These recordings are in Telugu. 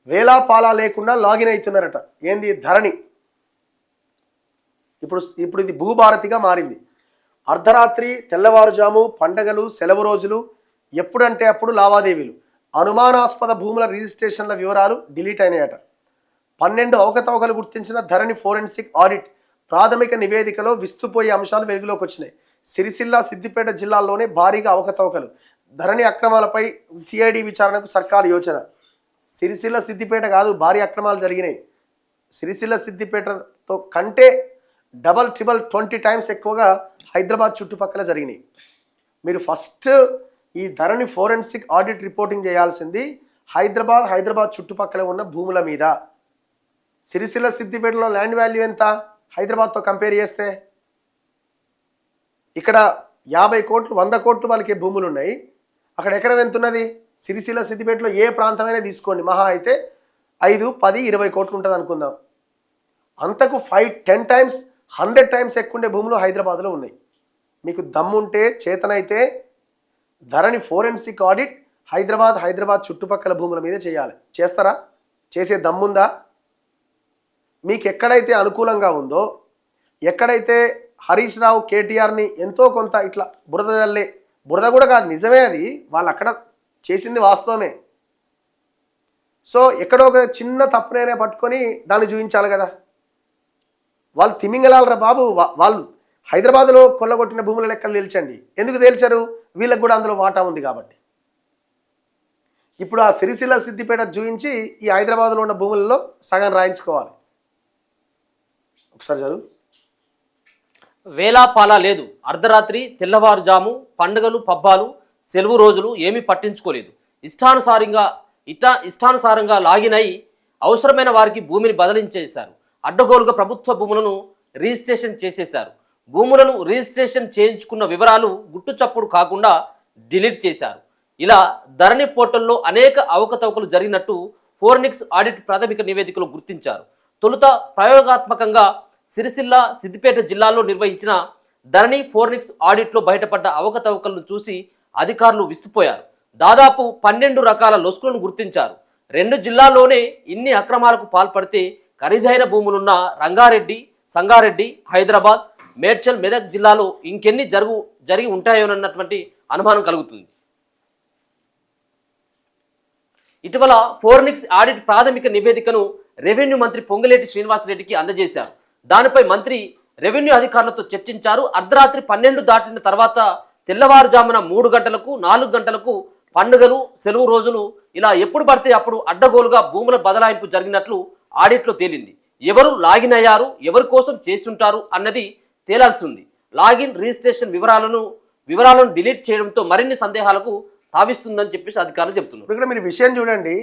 వేలా పాలా లేకుండా లాగిన్ అవుతున్నారట. ఏంది ధరణి. ఇప్పుడు ఇది భూభారతిగా మారింది. అర్ధరాత్రి, తెల్లవారుజాము, పండగలు, సెలవు రోజులు, ఎప్పుడంటే అప్పుడు లావాదేవీలు. అనుమానాస్పద భూముల రిజిస్ట్రేషన్ల వివరాలు డిలీట్ అయినాయట. 12 అవకతవకలు గుర్తించిన ధరణి ఫోరెన్సిక్ ఆడిట్ ప్రాథమిక నివేదికలో విస్తుపోయే అంశాలు వెలుగులోకి వచ్చినాయి. సిరిసిల్ల, సిద్దిపేట జిల్లాల్లోనే భారీగా అవకతవకలు. ధరణి అక్రమాలపై సిఐడి విచారణకు సర్కారు యోచన. సిరిసిల్ల, సిద్దిపేట కాదు, భారీ అక్రమాలు జరిగినాయి. సిరిసిల్ల, సిద్దిపేటతో కంటే డబల్ ట్రిబల్ 20 టైమ్స్ ఎక్కువగా హైదరాబాద్ చుట్టుపక్కల జరిగినాయి. మీరు ఫస్ట్ ఈ ధరణి ఫోరెన్సిక్ ఆడిట్ రిపోర్టింగ్ చేయాల్సింది హైదరాబాద్ చుట్టుపక్కల ఉన్న భూముల మీద. సిరిసిల్ల, సిద్దిపేటలో ల్యాండ్ వాల్యూ ఎంత హైదరాబాద్తో కంపేర్ చేస్తే? ఇక్కడ 50 కోట్లు 100 కోట్లు వాళ్ళకి భూములు ఉన్నాయి. అక్కడ ఎకరం ఎంత ఉన్నది? సిరిసిల్ల, సిద్దిపేటలో ఏ ప్రాంతమైనా తీసుకోండి, మహా అయితే 5, 10, 20 కోట్లు ఉంటుంది అనుకుందాం. అంతకు 5, 10 టైమ్స్ 100 టైమ్స్ ఎక్కువ ఉండే భూములు హైదరాబాద్లో ఉన్నాయి. మీకు దమ్ముంటే, చేతనైతే ధరణి ఫోరెన్సిక్ ఆడిట్ హైదరాబాద్ చుట్టుపక్కల భూముల మీద చేయాలి. చేస్తారా? చేసే దమ్ముందా? మీకు ఎక్కడైతే అనుకూలంగా ఉందో, ఎక్కడైతే హరీష్ రావు కేటీఆర్ని ఎంతో కొంత ఇట్లా బురద కూడా కాదు, నిజమే, అది వాళ్ళు అక్కడ చేసింది వాస్తవమే. సో ఎక్కడో ఒక చిన్న తప్పునైనా పట్టుకొని దాన్ని చూపించాలి కదా. వాళ్ళు తిమింగలాలరా బాబు. వాళ్ళు హైదరాబాద్లో కొల్లగొట్టిన భూముల లెక్కలు తేల్చండి. ఎందుకు తేల్చారు? వీళ్ళకి కూడా అందులో వాటా ఉంది కాబట్టి. ఇప్పుడు ఆ సిరిసిల్ల, సిద్దిపేట చూపించి ఈ హైదరాబాద్లో ఉన్న భూములలో సగం రాయించుకోవాలి. ఒకసారి చదువు. వేలా పాలా లేదు. అర్ధరాత్రి, తెల్లవారుజాము, పండుగలు, పబ్బాలు, సెలవు రోజులు ఏమీ పట్టించుకోలేదు. ఇష్టానుసారంగా లాగిన్ అయి అవసరమైన వారికి భూమిని బదిలించేశారు. అడ్డగోలుగా ప్రభుత్వ భూములను రిజిస్ట్రేషన్ చేసేశారు. భూములను రిజిస్ట్రేషన్ చేయించుకున్న వివరాలు గుట్టుచప్పుడు కాకుండా డిలీట్ చేశారు. ఇలా ధరణి పోర్టల్లో అనేక అవకతవకలు జరిగినట్టు ఫోరెన్సిక్ ఆడిట్ ప్రాథమిక నివేదికలో గుర్తించారు. తొలుత ప్రయోగాత్మకంగా సిరిసిల్ల, సిద్దిపేట జిల్లాల్లో నిర్వహించిన ధరణి ఫోరెన్సిక్ ఆడిట్లో బయటపడ్డ అవకతవకలను చూసి అధికారులు విస్తుపోయారు. దాదాపు 12 రకాల లొసుకులను గుర్తించారు. 2 జిల్లాల్లోనే ఇన్ని అక్రమాలకు పాల్పడితే ఖరీదైన భూములున్న రంగారెడ్డి, సంగారెడ్డి, హైదరాబాద్, మేడ్చల్, మెదక్ జిల్లాలో ఇంకెన్ని జరిగి ఉంటాయోనన్నటువంటి అనుమానం కలుగుతుంది. ఇటీవల ఫోరెన్సిక్ ఆడిట్ ప్రాథమిక నివేదికను రెవెన్యూ మంత్రి పొంగులేటి శ్రీనివాసరెడ్డికి అందజేశారు. దానిపై మంత్రి రెవెన్యూ అధికారులతో చర్చించారు. అర్ధరాత్రి 12 దాటిన తర్వాత తెల్లవారుజామున 3 గంటలకు, 4 గంటలకు పండుగలు, సెలవు రోజులు ఇలా ఎప్పుడు పడితే అప్పుడు అడ్డగోలుగా భూముల బదలాయింపు జరిగినట్లు ఆడిట్లో తేలింది. ఎవరు లాగిన్ అయ్యారు, ఎవరి కోసం చేసి ఉంటారు అన్నది తేలాల్సి ఉంది. లాగిన్, రిజిస్ట్రేషన్ వివరాలను డిలీట్ చేయడంతో మరిన్ని సందేహాలకు తావిస్తుందని చెప్పేసి అధికారులు చెప్తున్నారు. ఇక్కడ మీరు విషయం చూడండి.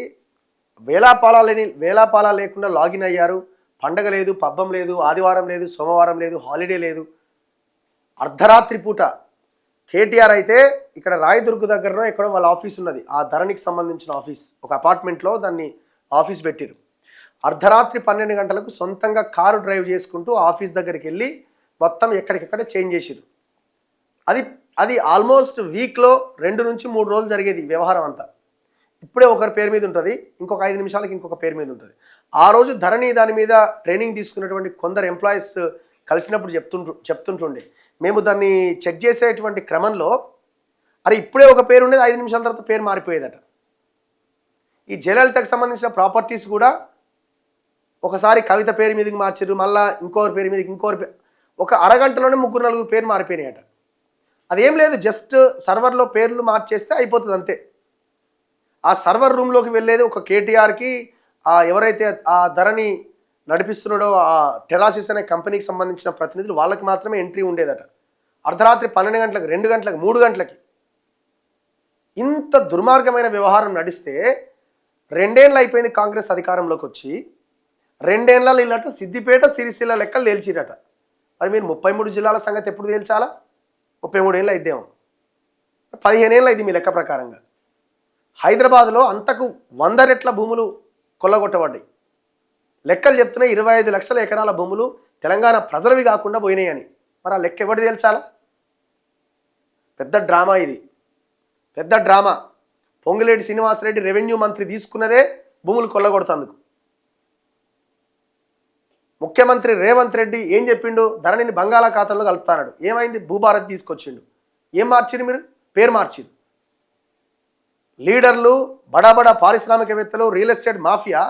వేలాపాలా లేకుండా లాగిన్ అయ్యారు. పండగ లేదు, పబ్బం లేదు, ఆదివారం లేదు, సోమవారం లేదు, హాలిడే లేదు. అర్ధరాత్రి పూట కేటీఆర్ అయితే ఇక్కడ రాయదుర్గ్ దగ్గరలో ఎక్కడో వాళ్ళ ఆఫీస్ ఉన్నది, ఆ ధరణికి సంబంధించిన ఆఫీస్, ఒక అపార్ట్మెంట్లో దాన్ని ఆఫీస్ పెట్టారు. అర్ధరాత్రి 12 గంటలకు సొంతంగా కారు డ్రైవ్ చేసుకుంటూ ఆఫీస్ దగ్గరికి వెళ్ళి మొత్తం ఎక్కడికెక్కడ చేంజ్ చేసారు. అది ఆల్మోస్ట్ వీక్లో 2 నుంచి 3 రోజులు జరిగేది వ్యవహారం అంతా. ఇప్పుడే ఒకరి పేరు మీద ఉంటుంది, ఇంకొక 5 నిమిషాలకి ఇంకొక పేరు మీద ఉంటుంది. ఆ రోజు ధరణి దాని మీద ట్రైనింగ్ తీసుకున్నటువంటి కొందరు ఎంప్లాయీస్ కలిసినప్పుడు చెప్తుంటుండే, మేము దాన్ని చెక్ చేసేటువంటి క్రమంలో అరే ఇప్పుడే ఒక పేరు ఉండేది, 5 నిమిషాల తర్వాత పేరు మారిపోయేదట. ఈ జయలలితకు సంబంధించిన ప్రాపర్టీస్ కూడా ఒకసారి కవిత పేరు మీదకి మార్చారు, మళ్ళీ ఇంకొకరి పేరు మీదకి ఒక అరగంటలోనే 3-4 పేరు మారిపోయినాయట. అదేం లేదు, జస్ట్ సర్వర్లో పేర్లు మార్చేస్తే అయిపోతుంది అంతే. ఆ సర్వర్ రూమ్లోకి వెళ్ళేది ఒక కేటీఆర్కి, ఎవరైతే ఆ ధరణి నడిపిస్తున్నాడో ఆ టెరాసిస్ అనే కంపెనీకి సంబంధించిన ప్రతినిధులు, వాళ్ళకి మాత్రమే ఎంట్రీ ఉండేదట. అర్ధరాత్రి 12 గంటలకు, 2 గంటలకు, 3 గంటలకి ఇంత దుర్మార్గమైన వ్యవహారం నడిస్తే 2 ఏళ్ళు అయిపోయింది కాంగ్రెస్ అధికారంలోకి వచ్చి. 2 ఏళ్ళలో ఇల్లట సిద్దిపేట, సిరిసిల్ల లెక్కలు తేల్చిరట. మరి మీరు 33 జిల్లాల సంగతి ఎప్పుడు తేల్చాలా? 33 ఏళ్ళు అయిద్దేమో, 15 ఏళ్ళు అయింది మీ లెక్క ప్రకారంగా. హైదరాబాద్లో అంతకు 100 రెట్ల భూములు కొల్లగొట్టబడ్డాయి. లెక్కలు చెప్తున్నాయి 25 లక్షల ఎకరాల భూములు తెలంగాణ ప్రజలవి కాకుండా పోయినాయని. మరి ఆ లెక్క ఎవరు తేల్చాలా? పెద్ద డ్రామా ఇది, పెద్ద డ్రామా. పొంగులేటి శ్రీనివాసరెడ్డి రెవెన్యూ మంత్రి తీసుకున్నదే భూములు కొల్లగొడుతందుకు. ముఖ్యమంత్రి రేవంత్ రెడ్డి ఏం చెప్పిండు? ధరణిని బంగాళాఖాతంలో కలుపుతాడు. ఏమైంది? భూభారతి తీసుకొచ్చిండు. ఏం మార్చిండు మీరు? పేరు మార్చిండు. లీడర్లు, బడా పారిశ్రామికవేత్తలు, రియల్ ఎస్టేట్ మాఫియా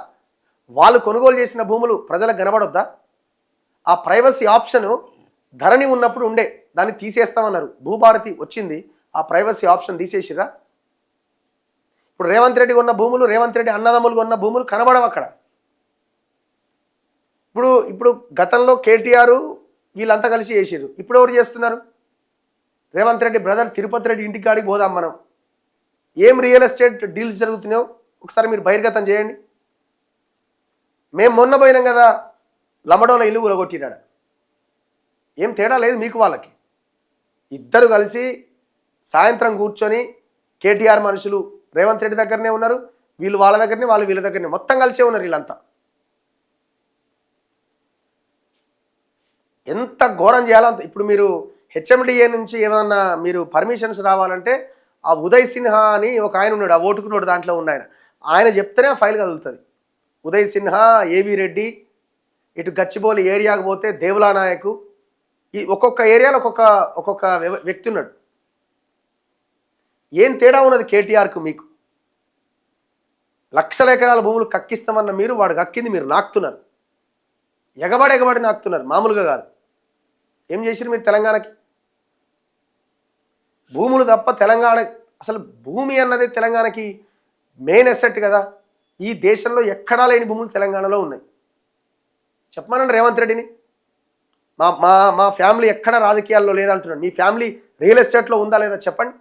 వాళ్ళు కొనుగోలు చేసిన భూములు ప్రజలకు కనబడొద్దా? ఆ ప్రైవసీ ఆప్షను ధరణి ఉన్నప్పుడు ఉండే, దాన్ని తీసేస్తామన్నారు. భూభారతి వచ్చింది, ఆ ప్రైవసీ ఆప్షన్ తీసేసిరా. ఇప్పుడు రేవంత్ రెడ్డి కొన్న భూములు, రేవంత్ రెడ్డి అన్నదమ్ములు కొన్న భూములు కనబడవు అక్కడ. ఇప్పుడు గతంలో కేటీఆర్ వీళ్ళంతా కలిసి చేసిర్రు. ఇప్పుడు ఎవరు చేస్తున్నారు? రేవంత్ రెడ్డి బ్రదర్ తిరుపతి రెడ్డి ఇంటికాడికి పోదాం మనం. ఏం రియల్ ఎస్టేట్ డీల్స్ జరుగుతున్నాయో ఒకసారి మీరు బహిర్గతం చేయండి. మేము మొన్న పోయినాం కదా, లమడోల ఇల్లు కూలగొట్టినాడు. ఏం తేడా లేదు మీకు వాళ్ళకి. ఇద్దరు కలిసి సాయంత్రం కూర్చొని కేటీఆర్ మనుషులు రేవంత్ రెడ్డి దగ్గరనే ఉన్నారు, వీళ్ళు వాళ్ళ దగ్గరనే, వాళ్ళు వీళ్ళ దగ్గరనే, మొత్తం కలిసే ఉన్నారు వీళ్ళంతా. ఎంత ఘోరం చేయాలంత. ఇప్పుడు మీరు హెచ్ఎండిఏ నుంచి ఏమన్నా మీరు పర్మిషన్స్ రావాలంటే ఆ ఉదయ్ సిన్హా అని ఒక ఆయన ఉన్నాడు, ఆ ఓటుకున్నాడు దాంట్లో ఉన్న ఆయన చెప్తేనే ఆ ఫైల్ కదులుతుంది. ఉదయ్ సిన్హా, ఏవి రెడ్డి, ఇటు గచ్చిబౌలి ఏరియాకు పోతే దేవులా నాయకు, ఈ ఒక్కొక్క ఏరియాలో ఒక్కొక్క వ్యక్తి ఉన్నాడు. ఏం తేడా ఉన్నది కేటీఆర్కు మీకు? లక్షల ఎకరాల భూములు కక్కిస్తామన్న మీరు, వాడు కక్కింది మీరు నాకుతున్నారు. ఎగబడి నాకుతున్నారు, మామూలుగా కాదు. ఏం చేసిరు మీరు తెలంగాణకి? భూములు తప్ప తెలంగాణ, అసలు భూమి అన్నది తెలంగాణకి మెయిన్ అసెట్ కదా. ఈ దేశంలో ఎక్కడా లేని భూములు తెలంగాణలో ఉన్నాయి. చెప్పమనండి రేవంత్ రెడ్డిని. మా ఫ్యామిలీ ఎక్కడ రాజకీయాల్లో లేదంటున్నాడు. మీ ఫ్యామిలీ రియల్ ఎస్టేట్లో ఉందా లేదా చెప్పండి.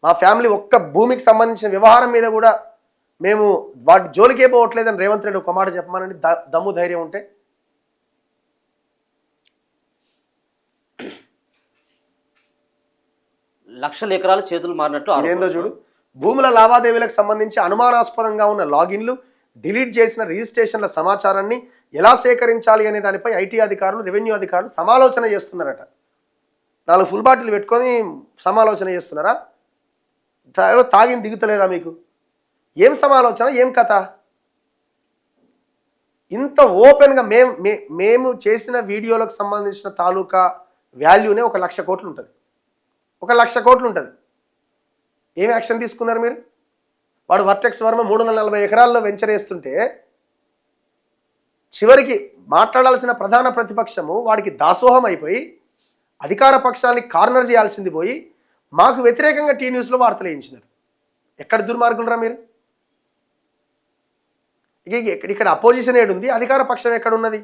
మా ఫ్యామిలీ ఒక్క భూమికి సంబంధించిన వ్యవహారం మీద కూడా మేము వాటి జోలికే పోవట్లేదని రేవంత్ రెడ్డి ఒక మాట చెప్పమనండి, దమ్ము ధైర్యం ఉంటే. లక్షల ఎకరాలు చేతులు మారినట్టు ఇదేందో చూడు. భూముల లావాదేవీలకు సంబంధించి అనుమానాస్పదంగా ఉన్న లాగిన్లు, డిలీట్ చేసిన రిజిస్ట్రేషన్ల సమాచారాన్ని ఎలా సేకరించాలి అనే దానిపై ఐటీ అధికారులు, రెవెన్యూ అధికారులు సమాలోచన చేస్తున్నారట. 4 ఫుల్ బాటిల్ పెట్టుకొని సమాలోచన చేస్తున్నారా? తాగిన దిగుతలేదా మీకు? ఏం సమాలోచన, ఏం కథ? ఇంత ఓపెన్గా మేము చేసిన వీడియోలకు సంబంధించిన తాలూకా వాల్యూనే 1 లక్ష కోట్లు ఉంటుంది. 1 లక్ష కోట్లు ఉంటుంది. ఏం యాక్షన్ తీసుకున్నారు మీరు? వాడు వర్టెక్స్ వర్మ 340 ఎకరాల్లో వెంచర్ వేస్తుంటే చివరికి మాట్లాడాల్సిన ప్రధాన ప్రతిపక్షము వాడికి దాసోహం అయిపోయి అధికార పక్షాన్ని కార్నర్ చేయాల్సింది పోయి మాకు వ్యతిరేకంగా టీ న్యూస్లో వార్తలు వేయించినారు. ఎక్కడ దుర్మార్గులరా మీరు? ఇక్కడ అపోజిషన్ ఏడుంది, అధికార పక్షం ఎక్కడున్నది?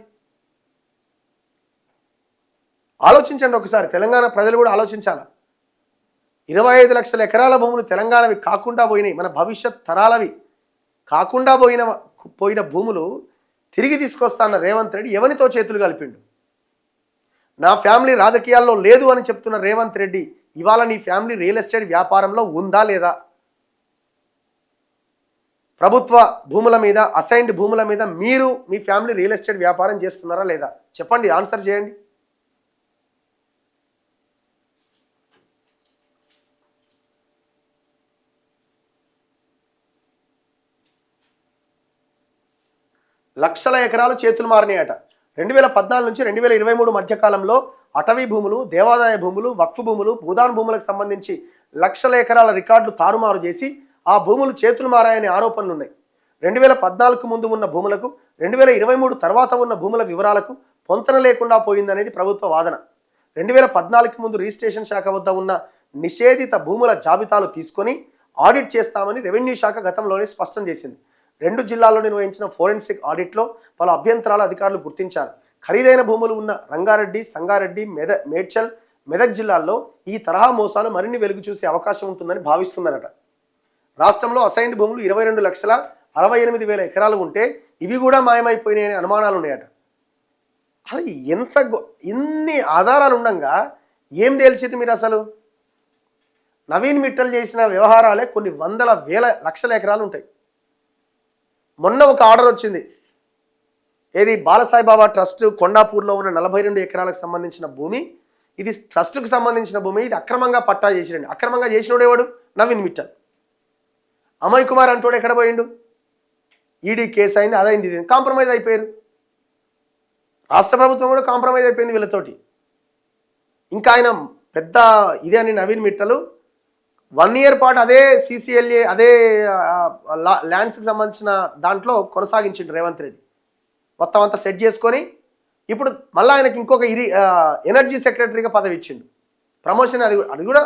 ఆలోచించండి ఒకసారి. తెలంగాణ ప్రజలు కూడా ఆలోచించాలా. 25 లక్షల ఎకరాల భూములు తెలంగాణవి కాకుండా పోయినాయి, మన భవిష్యత్ తరాలవి కాకుండా పోయిన భూములు తిరిగి తీసుకొస్తాన్న రేవంత్ రెడ్డి ఎవరితో చేతులు కలిపిండు? నా ఫ్యామిలీ రాజకీయాల్లో లేదు అని చెప్తున్న రేవంత్ రెడ్డి ఇవాళ నీ ఫ్యామిలీ రియల్ ఎస్టేట్ వ్యాపారంలో ఉందా లేదా? ప్రభుత్వ భూముల మీద, అసైన్డ్ భూముల మీద మీరు మీ ఫ్యామిలీ రియల్ ఎస్టేట్ వ్యాపారం చేస్తున్నారా లేదా? చెప్పండి, ఆన్సర్ చేయండి. లక్షల ఎకరాలు చేతులు మారినాయట. 2014 నుంచి 2023 మధ్యకాలంలో అటవీ భూములు, దేవాదాయ భూములు, వక్ఫ్ భూములు, భూదాన్ భూములకు సంబంధించి లక్షల ఎకరాల రికార్డులు తారుమారు చేసి ఆ భూములు చేతులు మారాయనే ఆరోపణలు ఉన్నాయి. 2014 ముందు ఉన్న భూములకు 2023 తర్వాత ఉన్న భూముల వివరాలకు పొంతన లేకుండా పోయిందనేది ప్రభుత్వ వాదన. 2014 ముందు రిజిస్ట్రేషన్ శాఖ వద్ద ఉన్న నిషేధిత భూముల జాబితాలు తీసుకొని ఆడిట్ చేస్తామని రెవెన్యూ శాఖ గతంలోనే స్పష్టం చేసింది. 2 జిల్లాల్లో నిర్వహించిన ఫోరెన్సిక్ ఆడిట్లో పలు అభ్యంతరాలు అధికారులు గుర్తించారు. ఖరీదైన భూములు ఉన్న రంగారెడ్డి, సంగారెడ్డి, మేడ్చల్, మెదక్ జిల్లాల్లో ఈ తరహా మోసాలు మరిన్ని వెలుగు చూసే అవకాశం ఉంటుందని భావిస్తున్నారట. రాష్ట్రంలో అసైన్డ్ భూములు 22,68,000 ఎకరాలు ఉంటే ఇవి కూడా మాయమైపోయినాయనే అనుమానాలు ఉన్నాయట. అది ఇన్ని ఆధారాలు ఉండగా ఏం తేల్చింది మీరు? అసలు నవీన్ మిట్టల్ చేసిన వ్యవహారాలే కొన్ని వందల వేల లక్షల ఎకరాలు ఉంటాయి. మొన్న ఒక ఆర్డర్ వచ్చింది. ఏది? బాలసాయిబాబా ట్రస్ట్ కొండాపూర్లో ఉన్న 42 ఎకరాలకు సంబంధించిన భూమి. ఇది ట్రస్ట్కు సంబంధించిన భూమి. ఇది అక్రమంగా పట్టా చేసిరండి. అక్రమంగా చేసినోడేవాడు? నవీన్ మిట్టల్. అమయ్ కుమార్ అంటోడు ఎక్కడ పోయిండు? ఈడీ కేసు అయింది, అదైంది, ఇది కాంప్రమైజ్ అయిపోయారు. రాష్ట్ర ప్రభుత్వం కూడా కాంప్రమైజ్ అయిపోయింది వీళ్ళతోటి. ఇంకా ఆయన పెద్ద ఇదే అని నవీన్ మిట్టలు 1 year పాటు అదే CCLA అదే ల్యాండ్స్కి సంబంధించిన దాంట్లో కొనసాగించిండు రేవంత్ రెడ్డి. మొత్తం అంతా సెట్ చేసుకొని ఇప్పుడు మళ్ళీ ఆయనకి ఇంకొక ఎనర్జీ సెక్రటరీగా పదవి ఇచ్చిండు. ప్రమోషన్ అది కూడా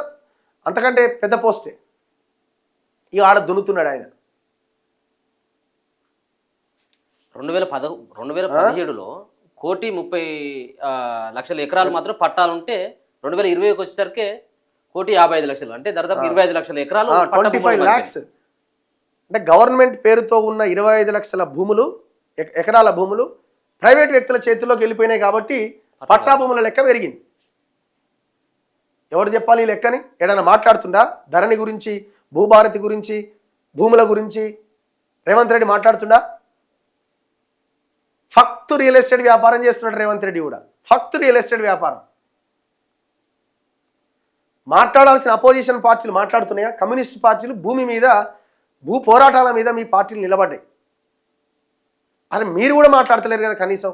అంతకంటే పెద్ద పోస్టే. ఇక ఆడ దున్నుతున్నాడు ఆయన. 2017లో 1,30,00,000 ఎకరాలు మాత్రం పట్టాలుంటే 2020కి వచ్చేసరికి 1,55,00,000 అంటే దాదాపు 25 లక్షల ఎకరాలు 25 lakhs అంటే గవర్నమెంట్ పేరుతో ఉన్న 25 లక్షల భూములు ఎకరాల భూములు ప్రైవేట్ వ్యక్తుల చేతుల్లోకి వెళ్ళిపోయినాయి కాబట్టి పట్టా భూముల లెక్క పెరిగింది. ఎవరు చెప్పాలి ఈ లెక్కని? ఏడైనా మాట్లాడుతుండా ధరణి గురించి, భూభారతి గురించి, భూముల గురించి రేవంత్ రెడ్డి మాట్లాడుతుండా? ఫక్తు రియల్ ఎస్టేట్ వ్యాపారం చేస్తున్నాడు రేవంత్ రెడ్డి కూడా. ఫక్తు రియల్ ఎస్టేట్ వ్యాపారం. మాట్లాడాల్సిన అపోజిషన్ పార్టీలు మాట్లాడుతున్నాయా? కమ్యూనిస్ట్ పార్టీలు భూమి మీద, భూ పోరాటాల మీద మీ పార్టీలు నిలబడ్డాయి. అరే మీరు కూడా మాట్లాడతలేరు కదా కనీసం.